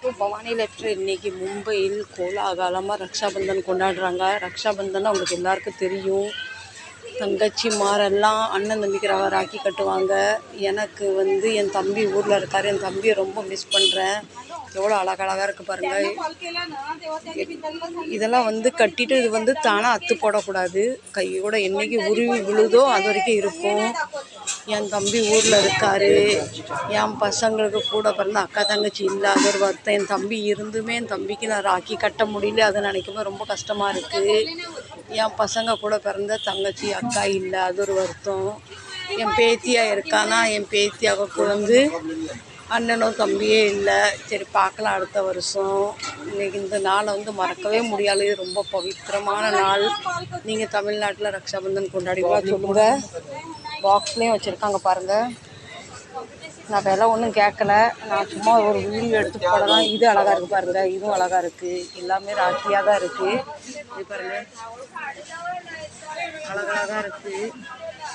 So Bhavani letter இன்றைக்கி மும்பையில் கோலாகலமாக ரக்ஷாபந்தன் கொண்டாடுறாங்க. ரக்ஷாபந்தன் அவங்களுக்கு எல்லாருக்கும் தெரியும். தங்கச்சிமாரெல்லாம் அண்ணன் தம்பிக்கு ராக்கி கட்டுவாங்க. எனக்கு என் தம்பி ஊரில் இருக்கார். என் தம்பியை ரொம்ப மிஸ் பண்ணுறேன். எவ்வளோ அழகழகாக இருக்குது பாருங்கள். இதெல்லாம் கட்டிட்டு இது தானாக அத்து போடக்கூடாது. கையோட என்றைக்கு உருவி விழுதோ அது வரைக்கும் இருக்கும். என் தம்பி ஊரில் இருக்கார். என் பசங்களுக்கு கூட பிறந்த அக்கா தங்கச்சி இல்லாத ஒரு வருத்தம். என் தம்பி இருந்துமே என் தம்பிக்கு நான் ராக்கி கட்ட முடியல. அதை நினைக்கும்போது ரொம்ப கஷ்டமாக இருக்குது. என் பசங்க கூட பிறந்த தங்கச்சி அக்கா இல்லை, அது ஒரு வருத்தம். என் பேத்தியாக இருக்கானா, என் பேத்தியாவுக்கு அண்ணனும் தம்பியே இல்லை. சரி பார்க்கலாம் அடுத்த வருஷம். இன்றைக்கி இந்த நாளை மறக்கவே முடியாது. ரொம்ப பவித்திரமான நாள். நீங்கள் தமிழ்நாட்டில் ரக்ஷாபந்தன் கொண்டாடிவா சொல்லுங்கள். பாக்ஸ்லேயும் வச்சுருக்காங்க பாருங்கள். நான் விலை ஒன்றும் கேட்கல. நான் சும்மா ஒரு வீடியோ எடுத்து போடலாம். இது அழகாக இருக்குது பாருங்கள். இதுவும் அழகாக இருக்குது. எல்லாமே ராக்கியாக தான் இருக்குது. இது பாருங்கள், அழகழகாக இருக்குது.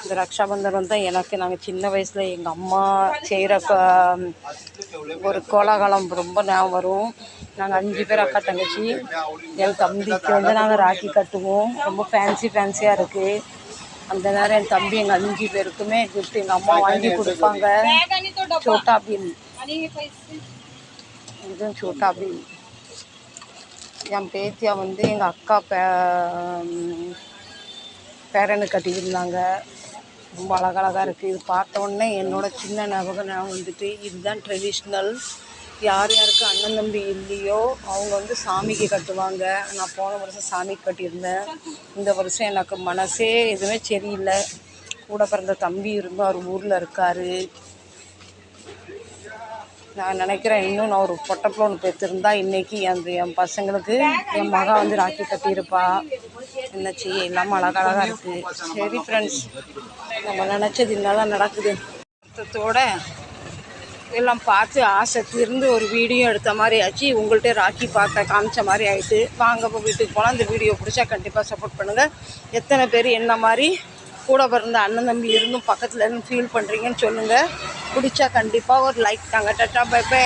இந்த ரக்ஷாபந்தன் எனக்கு நாங்கள் சின்ன வயசில் எங்கள் அம்மா செய்கிற ஒரு கோலாகலம் ரொம்ப ஞாபகம் வரும். நாங்கள் 5 பேர் அக்கா தங்கச்சி. என் தம்பிக்கு நாங்கள் ராக்கி கட்டுவோம். ரொம்ப ஃபேன்சியாக இருக்குது. அந்த நேரம் என் தம்பி எங்கள் 5 பேருக்குமே கிஃப்ட் எங்கள் அம்மா வாங்கி கொடுப்பாங்க. சோட்டா பீம், இதுவும் சோட்டா பீம். என் பேத்தியா எங்கள் அக்கா பேரனுக்கு கட்டியிருந்தாங்க. ரொம்ப அழகழகாக இருக்குது. இது பார்த்த உடனே என்னோடய சின்ன ஞாபகம் இதுதான் ட்ரெடிஷ்னல். யார் யாருக்கு அண்ணன் தம்பி இல்லையோ அவங்க சாமிக்கு கட்டுவாங்க. நான் போன வருஷம் சாமிக்கு கட்டியிருந்தேன். இந்த வருஷம் எனக்கு மனசே எதுவுமே சரியில்லை. கூட பிறந்த தம்பி இருந்தும் அவர் ஊரில் இருக்கார். நான் நினைக்கிறேன் இன்னும் நான் ஒரு பொட்டப்பில் ஒன்று பெற்றிருந்தா இன்றைக்கி என் பசங்களுக்கு என் மகன் ராக்கி கட்டியிருப்பா. என்ன செய்ய இல்லாமல் அழகழகாக இருக்குது. சரி ஃப்ரெண்ட்ஸ், நம்ம நினச்சது இன்னதான் நடக்குது. அர்த்தத்தோட எல்லாம் பார்த்து ஆசை தீர்ந்து ஒரு வீடியோ எடுத்த மாதிரி ஆச்சு. உங்கள்கிட்ட ராக்கி பார்க்க காமிச்ச மாதிரி ஆகிட்டு. வாங்க இப்போ வீட்டுக்கு போனால் இந்த வீடியோ பிடிச்சா கண்டிப்பாக சப்போர்ட் பண்ணுங்கள். எத்தனை பேர் என்ன மாதிரி கூட பிறந்த அண்ணன் தம்பி இருந்தும் பக்கத்தில் இருந்து ஃபீல் பண்ணுறீங்கன்னு சொல்லுங்கள். பிடிச்சா கண்டிப்பாக ஒரு லைக் தாங்க. டாட்டா, பை பை.